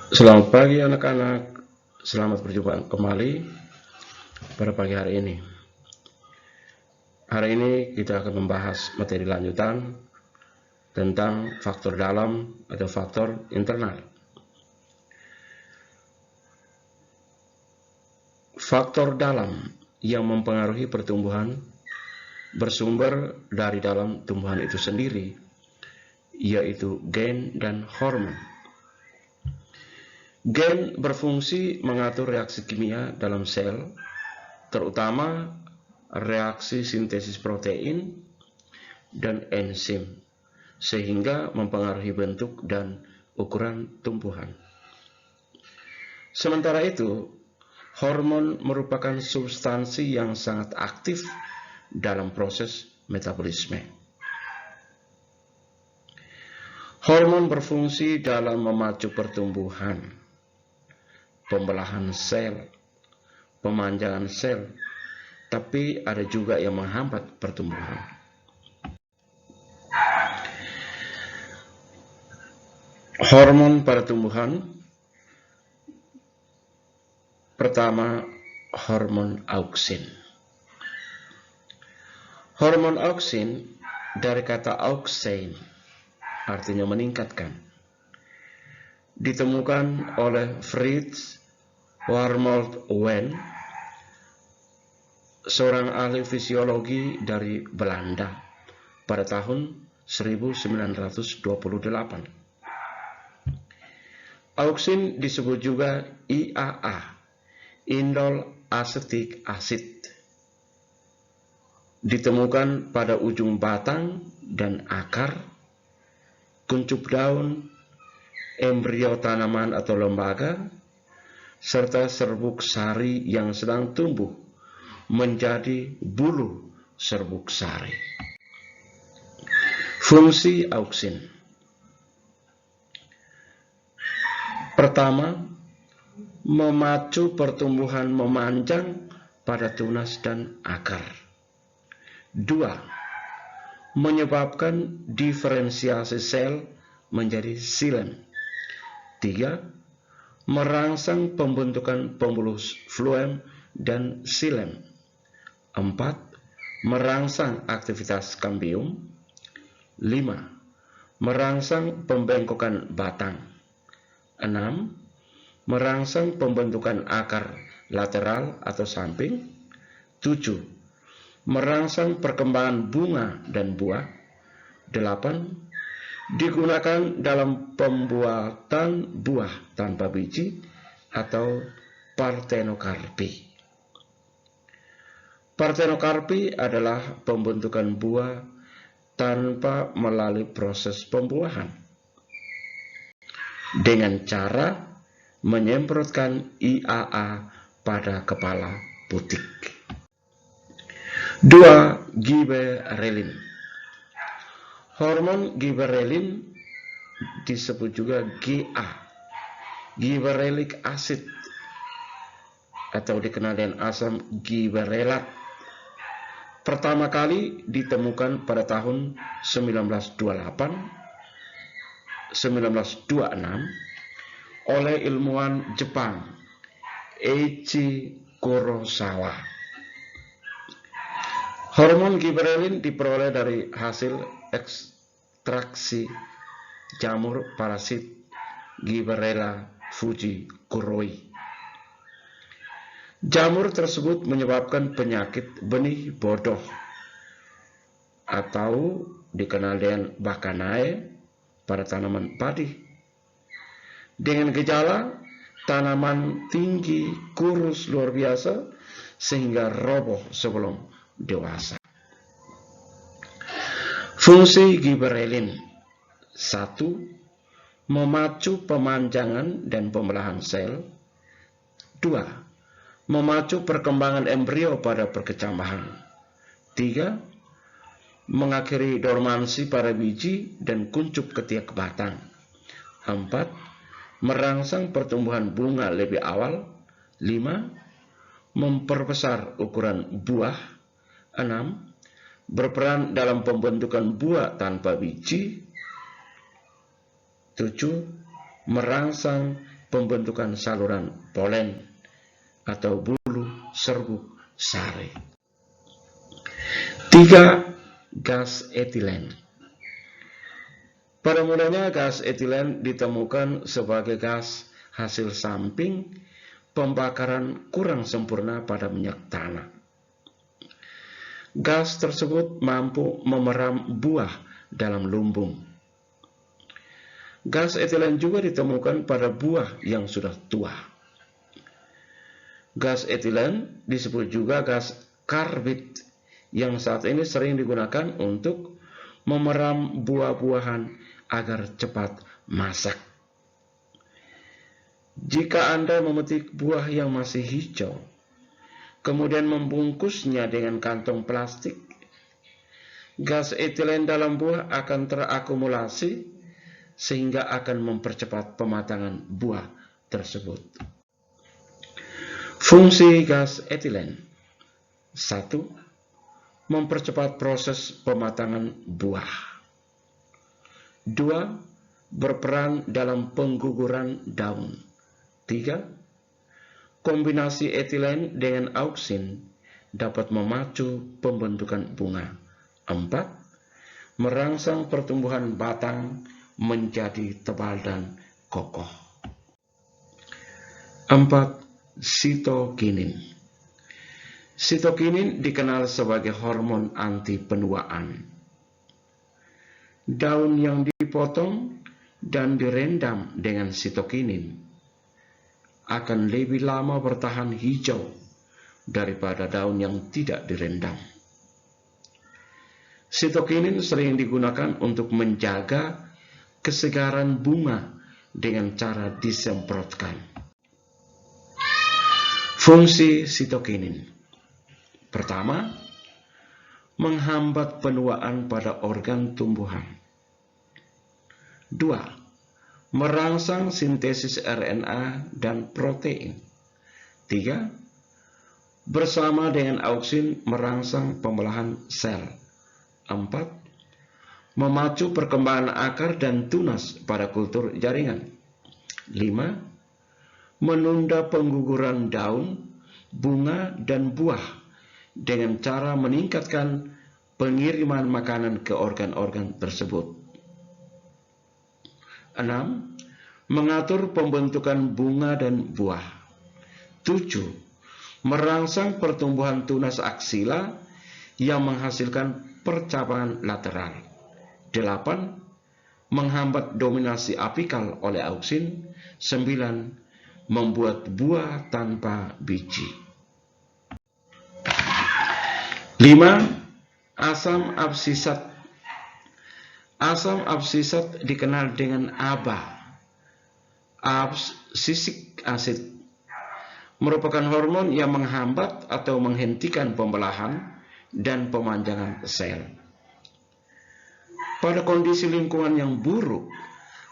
Selamat pagi anak-anak, selamat berjumpa kembali pada pagi hari ini. Hari ini kita akan membahas materi lanjutan tentang faktor dalam atau faktor internal. Faktor dalam yang mempengaruhi pertumbuhan bersumber dari dalam tumbuhan itu sendiri, yaitu gen dan hormon. Gen berfungsi mengatur reaksi kimia dalam sel, terutama reaksi sintesis protein dan enzim, sehingga mempengaruhi bentuk dan ukuran tumbuhan. Sementara itu, hormon merupakan substansi yang sangat aktif dalam proses metabolisme. Hormon berfungsi dalam memacu pertumbuhan, pembelahan sel, pemanjangan sel, tapi ada juga yang menghambat pertumbuhan. Hormon pada tumbuhan, pertama, hormon auksin. Hormon auksin dari kata auxein, artinya meningkatkan, ditemukan oleh Fritz Warmolt Wien, seorang ahli fisiologi dari Belanda pada tahun 1928. Auksin disebut juga IAA, indol acetic acid. Ditemukan pada ujung batang dan akar, kuncup daun, embrio tanaman atau lembaga, serta serbuk sari yang sedang tumbuh menjadi bulu serbuk sari. Fungsi auksin. Pertama, memacu pertumbuhan memanjang pada tunas dan akar. 2. Menyebabkan diferensiasi sel menjadi xilem. 3. Merangsang pembentukan pembuluh fluem dan xilem. 4. Merangsang aktivitas kambium. 5. Merangsang pembengkokan batang. 6. Merangsang pembentukan akar lateral atau samping. 7. Merangsang perkembangan bunga dan buah. 8. Digunakan dalam pembuatan buah tanpa biji atau partenokarpi. Partenokarpi adalah pembentukan buah tanpa melalui proses pembuahan, dengan cara menyemprotkan IAA pada kepala putik. 2. Giberellin. Hormon giberellin disebut juga GA, giberellic acid, atau dikenal dengan asam giberelat. Pertama kali ditemukan pada tahun 1926 oleh ilmuwan Jepang Eiichi Kurosawa. Hormon giberellin diperoleh dari hasil ekstraksi jamur parasit Gibberella fujikuroi. Jamur tersebut menyebabkan penyakit benih bodoh atau dikenal dengan bakanae pada tanaman padi. Dengan gejala tanaman tinggi, kurus luar biasa sehingga roboh sebelum dewasa. Fungsi giberellin: 1. Memacu pemanjangan dan pembelahan sel. 2. Memacu perkembangan embrio pada perkecambahan. 3. Mengakhiri dormansi pada biji dan kuncup ketiak batang. 4. Merangsang pertumbuhan bunga lebih awal. 5. Memperbesar ukuran buah. 6. Berperan dalam pembentukan buah tanpa biji. 7. Merangsang pembentukan saluran polen atau bulu serbuk sari. 3. Gas etilen. Pada mulanya gas etilen ditemukan sebagai gas hasil samping pembakaran kurang sempurna pada minyak tanah. Gas tersebut mampu memeram buah dalam lumbung. Gas etilen juga ditemukan pada buah yang sudah tua. Gas etilen disebut juga gas karbit yang saat ini sering digunakan untuk memeram buah-buahan agar cepat masak. Jika Anda memetik buah yang masih hijau, kemudian membungkusnya dengan kantong plastik, gas etilen dalam buah akan terakumulasi sehingga akan mempercepat pematangan buah tersebut. Fungsi gas etilen: 1. Mempercepat proses pematangan buah. 2. Berperan dalam pengguguran daun. 3. Kombinasi etilen dengan auksin dapat memacu pembentukan bunga. 4. Merangsang pertumbuhan batang menjadi tebal dan kokoh. 4. Sitokinin. Sitokinin dikenal sebagai hormon anti penuaan. Daun yang dipotong dan direndam dengan sitokinin akan lebih lama bertahan hijau daripada daun yang tidak direndam. Sitokinin sering digunakan untuk menjaga kesegaran bunga dengan cara disemprotkan. Fungsi sitokinin: pertama, menghambat penuaan pada organ tumbuhan. 2. Merangsang sintesis RNA dan protein. 3. Bersama dengan auksin merangsang pembelahan sel. 4. Memacu perkembangan akar dan tunas pada kultur jaringan. 5. Menunda pengguguran daun, bunga, dan buah dengan cara meningkatkan pengiriman makanan ke organ-organ tersebut. 6. Mengatur pembentukan bunga dan buah. 7. Merangsang pertumbuhan tunas aksila yang menghasilkan percabangan lateral. 8. Menghambat dominasi apikal oleh auksin. 9. Membuat buah tanpa biji. 5. Asam absisat. Asam absisat dikenal dengan ABA, abscisic acid, merupakan hormon yang menghambat atau menghentikan pembelahan dan pemanjangan sel. Pada kondisi lingkungan yang buruk,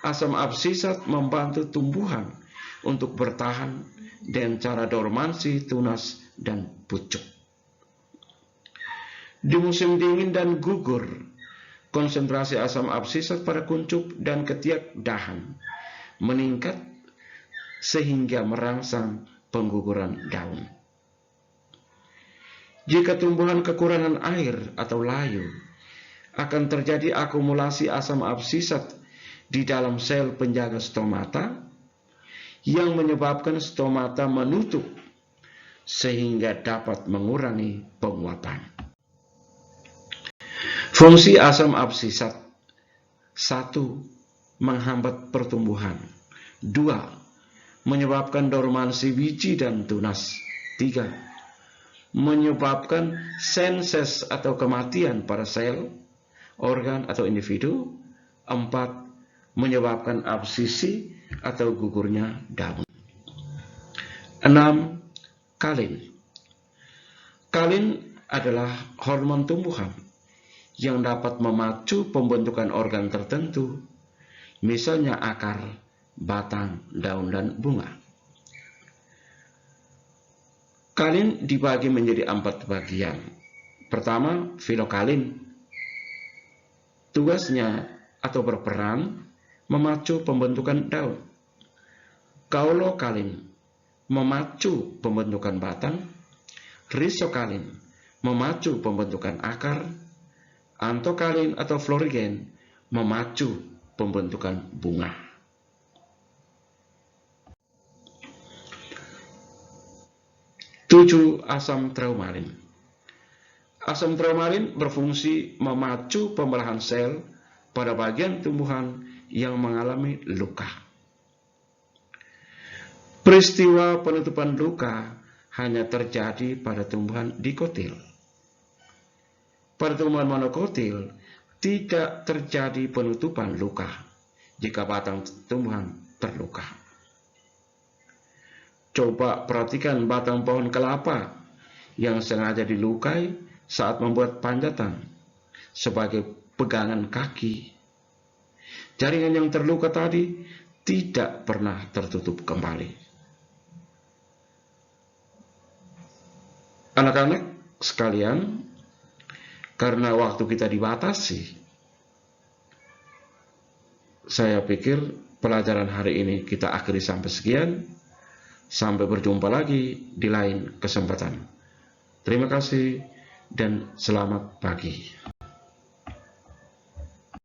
asam absisat membantu tumbuhan untuk bertahan dengan cara dormansi tunas dan pucuk. Di musim dingin dan gugur, konsentrasi asam absisat pada kuncup dan ketiak dahan meningkat sehingga merangsang pengguguran daun. Jika tumbuhan kekurangan air atau layu, akan terjadi akumulasi asam absisat di dalam sel penjaga stomata yang menyebabkan stomata menutup sehingga dapat mengurangi penguapan. Fungsi asam absisat: 1. Menghambat pertumbuhan. 2. Menyebabkan dormansi biji dan tunas. 3. Menyebabkan senses atau kematian pada sel, organ atau individu. 4. Menyebabkan absisi atau gugurnya daun. 6. Kalin. Kalin adalah hormon tumbuhan yang dapat memacu pembentukan organ tertentu, misalnya akar, batang, daun, dan bunga. Kalin dibagi menjadi 4 bagian. Pertama, filokalin. Tugasnya atau berperan memacu pembentukan daun. Kaulokalin memacu pembentukan batang, risokalin memacu pembentukan akar, antokalin atau florigen memacu pembentukan bunga. Asam traumalin. Asam traumalin berfungsi memacu pembelahan sel pada bagian tumbuhan yang mengalami luka. Peristiwa penutupan luka hanya terjadi pada tumbuhan dikotil. Pada tumbuhan monokotil tidak terjadi penutupan luka jika batang tumbuhan terluka. Coba perhatikan batang pohon kelapa yang sengaja dilukai saat membuat panjatan sebagai pegangan kaki. Jaringan yang terluka tadi tidak pernah tertutup kembali. Anak-anak sekalian, karena waktu kita dibatasi, saya pikir pelajaran hari ini kita akhiri sampai sekian. Sampai berjumpa lagi di lain kesempatan. Terima kasih dan selamat pagi.